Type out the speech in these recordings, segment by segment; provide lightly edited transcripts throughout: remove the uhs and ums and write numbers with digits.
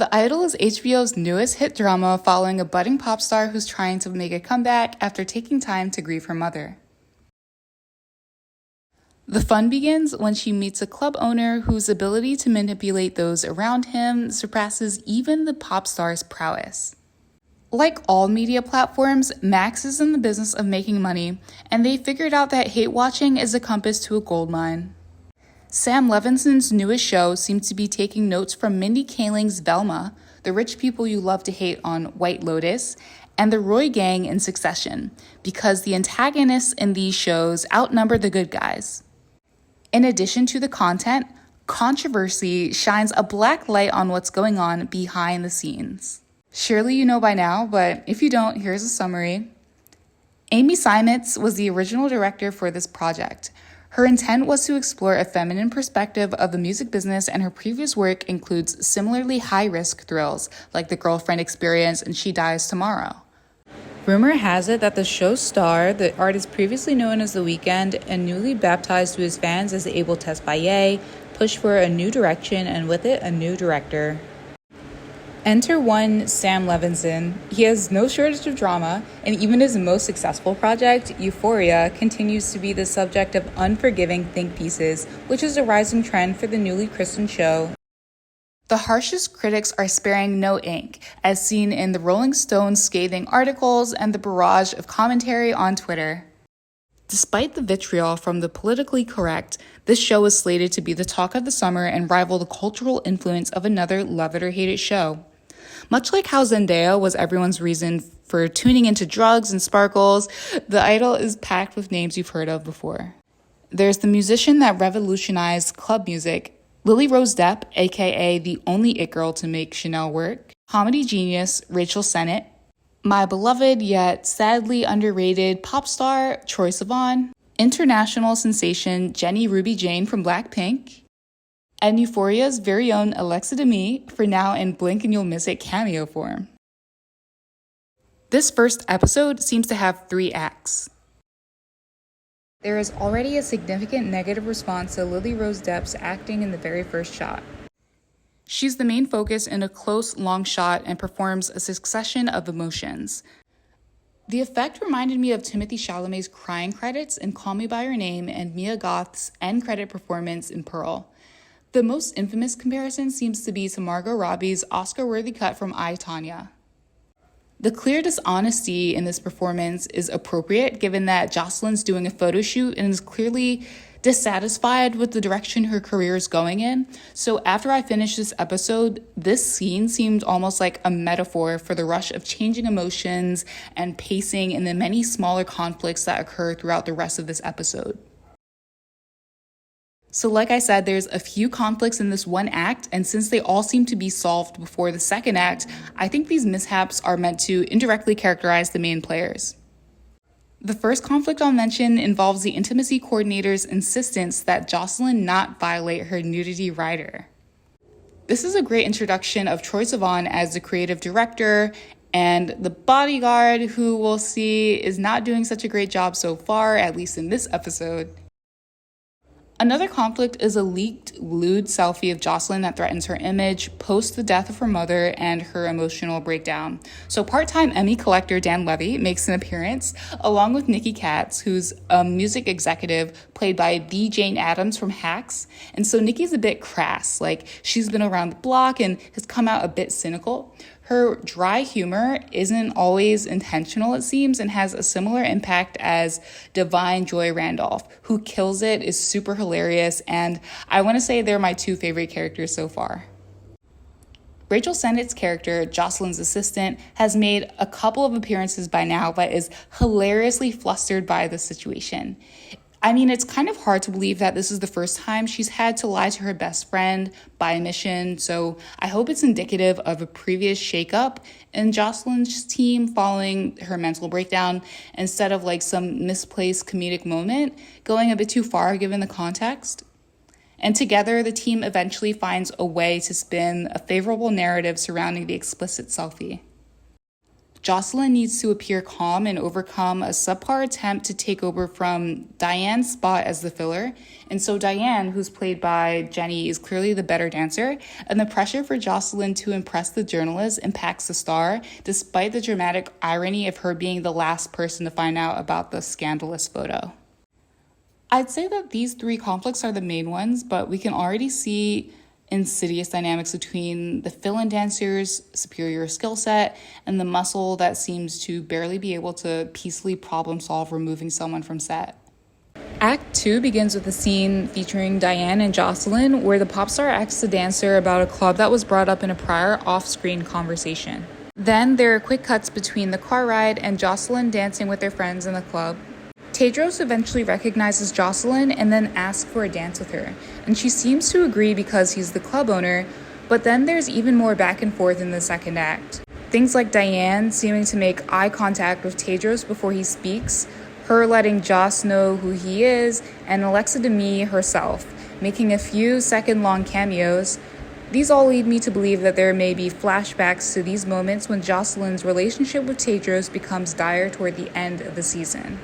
The Idol is HBO's newest hit drama following a budding pop star who's trying to make a comeback after taking time to grieve her mother. The fun begins when she meets a club owner whose ability to manipulate those around him surpasses even the pop star's prowess. Like all media platforms, Max is in the business of making money, and they figured out that hate watching is a compass to a goldmine. Sam Levinson's newest show seems to be taking notes from Mindy Kaling's Velma, the rich people you love to hate on White Lotus, and the Roy gang in Succession, because the antagonists in these shows outnumber the good guys. In addition to the content, controversy shines a black light on what's going on behind the scenes. Surely you know by now, but if you don't, here's a summary. Amy Seimetz was the original director for this project. Her intent was to explore a feminine perspective of the music business, and her previous work includes similarly high-risk thrills like The Girlfriend Experience and She Dies Tomorrow. Rumor has it that the show's star, the artist previously known as The Weeknd and newly baptized to his fans as Abel Tesfaye, pushed for a new direction and with it a new director. Enter one Sam Levinson. He has no shortage of drama, and even his most successful project, Euphoria, continues to be the subject of unforgiving think pieces, which is a rising trend for the newly christened show. The harshest critics are sparing no ink, as seen in the Rolling Stone's scathing articles and the barrage of commentary on Twitter. Despite the vitriol from the politically correct, this show is slated to be the talk of the summer and rival the cultural influence of another love it or hate it show. Much like how Zendaya was everyone's reason for tuning into drugs and sparkles, The Idol is packed with names you've heard of before. There's the musician that revolutionized club music, Lily Rose Depp, aka the only it girl to make Chanel work, comedy genius Rachel Sennett, my beloved yet sadly underrated pop star Troye Sivan, international sensation Jenny Ruby Jane from Blackpink, and Euphoria's very own Alexa Demie, for now in Blink and You'll Miss It cameo form. This first episode seems to have 3 acts. There is already a significant negative response to Lily Rose Depp's acting in the very first shot. She's the main focus in a close, long shot and performs a succession of emotions. The effect reminded me of Timothée Chalamet's crying credits in Call Me By Your Name and Mia Goth's end credit performance in Pearl. The most infamous comparison seems to be to Margot Robbie's Oscar-worthy cut from I, Tonya. The clear dishonesty in this performance is appropriate given that Jocelyn's doing a photo shoot and is clearly dissatisfied with the direction her career is going in. So after I finished this episode, this scene seemed almost like a metaphor for the rush of changing emotions and pacing in the many smaller conflicts that occur throughout the rest of this episode. So like I said, there's a few conflicts in this one act, and since they all seem to be solved before the second act, I think these mishaps are meant to indirectly characterize the main players. The first conflict I'll mention involves the intimacy coordinator's insistence that Jocelyn not violate her nudity rider. This is a great introduction of Troye Sivan as the creative director, and the bodyguard, who we'll see is not doing such a great job so far, at least in this episode. Another conflict is a leaked, lewd selfie of Jocelyn that threatens her image post the death of her mother and her emotional breakdown. So part-time Emmy collector Dan Levy makes an appearance, along with Nikki Katz, who's a music executive played by the Jane Addams from Hacks. And so Nikki's a bit crass, like she's been around the block and has come out a bit cynical. Her dry humor isn't always intentional, it seems, and has a similar impact as Divine Joy Randolph, who kills it, is super hilarious, and I want to say they're my 2 favorite characters so far. Rachel Sennett's character, Jocelyn's assistant, has made a couple of appearances by now, but is hilariously flustered by the situation. I mean, it's kind of hard to believe that this is the first time she's had to lie to her best friend by omission, so I hope it's indicative of a previous shakeup in Jocelyn's team following her mental breakdown, instead of like some misplaced comedic moment going a bit too far given the context. And together, the team eventually finds a way to spin a favorable narrative surrounding the explicit selfie. Jocelyn needs to appear calm and overcome a subpar attempt to take over from Diane's spot as the filler. And so Diane, who's played by Jenny, is clearly the better dancer, and the pressure for Jocelyn to impress the journalist impacts the star, despite the dramatic irony of her being the last person to find out about the scandalous photo. I'd say that these three conflicts are the main ones, but we can already see insidious dynamics between the fill-in dancer's superior skill set and the muscle that seems to barely be able to peacefully problem solve removing someone from set. Act 2 begins with a scene featuring Diane and Jocelyn, where the pop star asks the dancer about a club that was brought up in a prior off-screen conversation. Then there are quick cuts between the car ride and Jocelyn dancing with their friends in the club. Tedros eventually recognizes Jocelyn and then asks for a dance with her, and she seems to agree because he's the club owner, but then there's even more back and forth in the second act. Things like Diane seeming to make eye contact with Tedros before he speaks, her letting Joss know who he is, and Alexa Demie herself, making a few second-long cameos. These all lead me to believe that there may be flashbacks to these moments when Jocelyn's relationship with Tedros becomes dire toward the end of the season.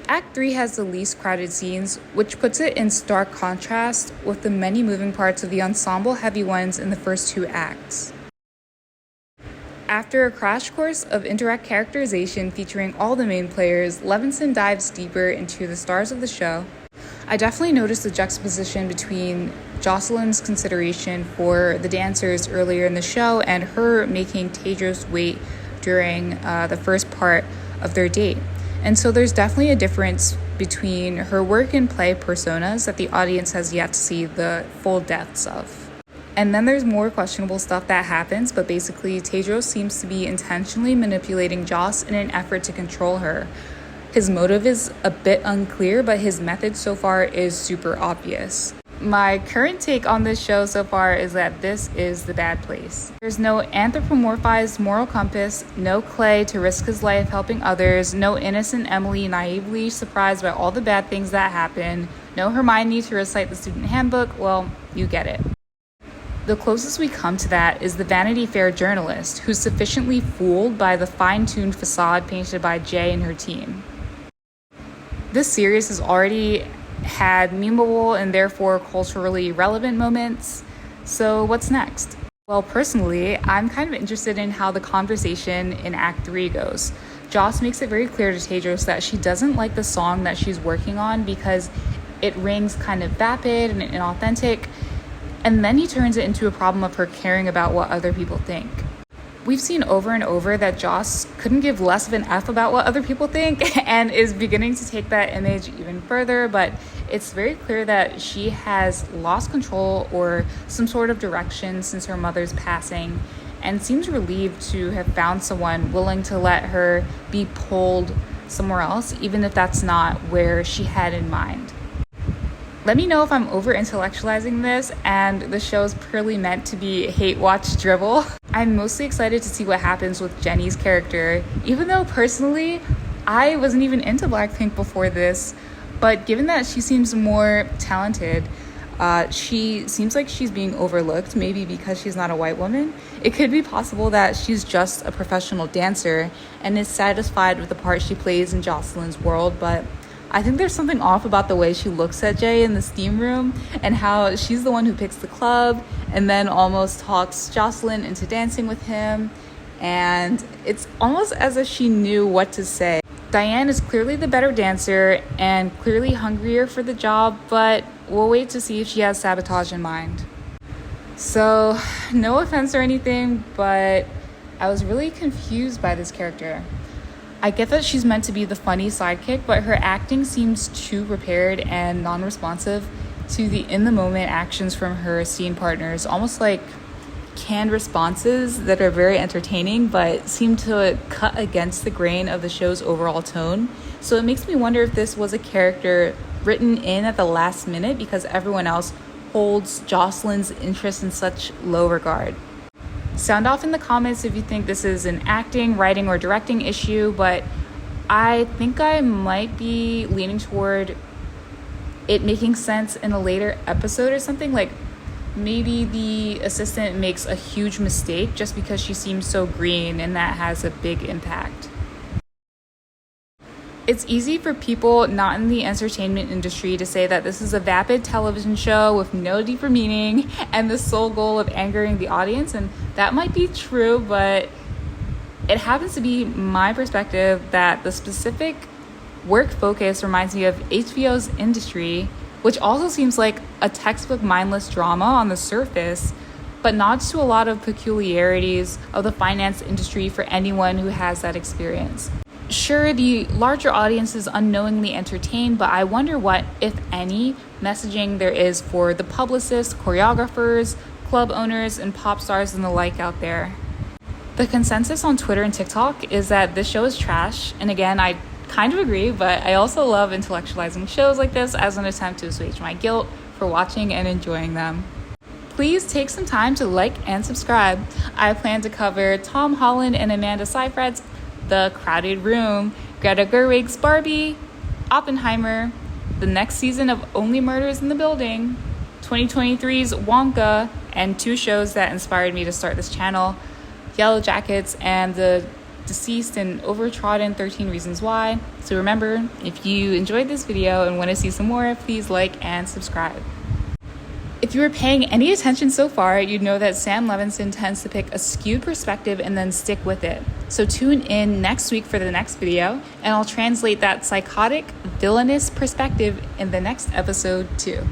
Act 3 has the least crowded scenes, which puts it in stark contrast with the many moving parts of the ensemble-heavy ones in the first two acts. After a crash course of indirect characterization featuring all the main players, Levinson dives deeper into the stars of the show. I definitely noticed the juxtaposition between Jocelyn's consideration for the dancers earlier in the show and her making Tedros wait during the first part of their date. And so there's definitely a difference between her work and play personas that the audience has yet to see the full depths of. And then there's more questionable stuff that happens, but basically Tedros seems to be intentionally manipulating Joss in an effort to control her. His motive is a bit unclear, but his method so far is super obvious. My current take on this show so far is that this is the bad place. There's no anthropomorphized moral compass, no Clay to risk his life helping others, no innocent Emily naively surprised by all the bad things that happen, no Hermione to recite the student handbook. Well, you get it. The closest we come to that is the Vanity Fair journalist, who's sufficiently fooled by the fine-tuned facade painted by Jay and her team. This series has already had memeable and therefore culturally relevant moments. So what's next? Well, personally, I'm kind of interested in how the conversation in Act 3 goes. Joss makes it very clear to Tedros that she doesn't like the song that she's working on because it rings kind of vapid and inauthentic, and then he turns it into a problem of her caring about what other people think. We've seen over and over that Joss couldn't give less of an F about what other people think and is beginning to take that image even further, but it's very clear that she has lost control or some sort of direction since her mother's passing and seems relieved to have found someone willing to let her be pulled somewhere else, even if that's not where she had in mind. Let me know if I'm over-intellectualizing this and the show is purely meant to be hate-watch drivel. I'm mostly excited to see what happens with Jenny's character, even though personally, I wasn't even into Blackpink before this, but given that she seems more talented, she seems like she's being overlooked, maybe because she's not a white woman. It could be possible that she's just a professional dancer and is satisfied with the part she plays in Jocelyn's world, but I think there's something off about the way she looks at Jay in the steam room and how she's the one who picks the club and then almost talks Jocelyn into dancing with him. And it's almost as if she knew what to say. Diane is clearly the better dancer and clearly hungrier for the job, but we'll wait to see if she has sabotage in mind. So, no offense or anything, but I was really confused by this character. I get that she's meant to be the funny sidekick, but her acting seems too prepared and non-responsive to the in-the-moment actions from her scene partners, almost like canned responses that are very entertaining but seem to cut against the grain of the show's overall tone. So it makes me wonder if this was a character written in at the last minute because everyone else holds Jocelyn's interest in such low regard. Sound off in the comments if you think this is an acting, writing, or directing issue, but I think I might be leaning toward it making sense in a later episode or something. Like, maybe the assistant makes a huge mistake just because she seems so green, and that has a big impact. It's easy for people not in the entertainment industry to say that this is a vapid television show with no deeper meaning and the sole goal of angering the audience, and that might be true, but it happens to be my perspective that the specific work focus reminds me of HBO's Industry, which also seems like a textbook mindless drama on the surface, but nods to a lot of peculiarities of the finance industry for anyone who has that experience. Sure, the larger audience is unknowingly entertained, but I wonder what, if any, messaging there is for the publicists, choreographers, club owners, and pop stars and the like out there. The consensus on Twitter and TikTok is that this show is trash, and again, I kind of agree, but I also love intellectualizing shows like this as an attempt to assuage my guilt for watching and enjoying them. Please take some time to like and subscribe. I plan to cover Tom Holland and Amanda Seyfried's The Crowded Room, Greta Gerwig's Barbie, Oppenheimer, the next season of Only Murders in the Building, 2023's Wonka, and 2 shows that inspired me to start this channel, Yellow Jackets and the deceased and overtrodden 13 Reasons Why. So remember, if you enjoyed this video and want to see some more, please like and subscribe. If you were paying any attention so far, you'd know that Sam Levinson tends to pick a skewed perspective and then stick with it. So tune in next week for the next video, and I'll translate that psychotic, villainous perspective in the next episode too.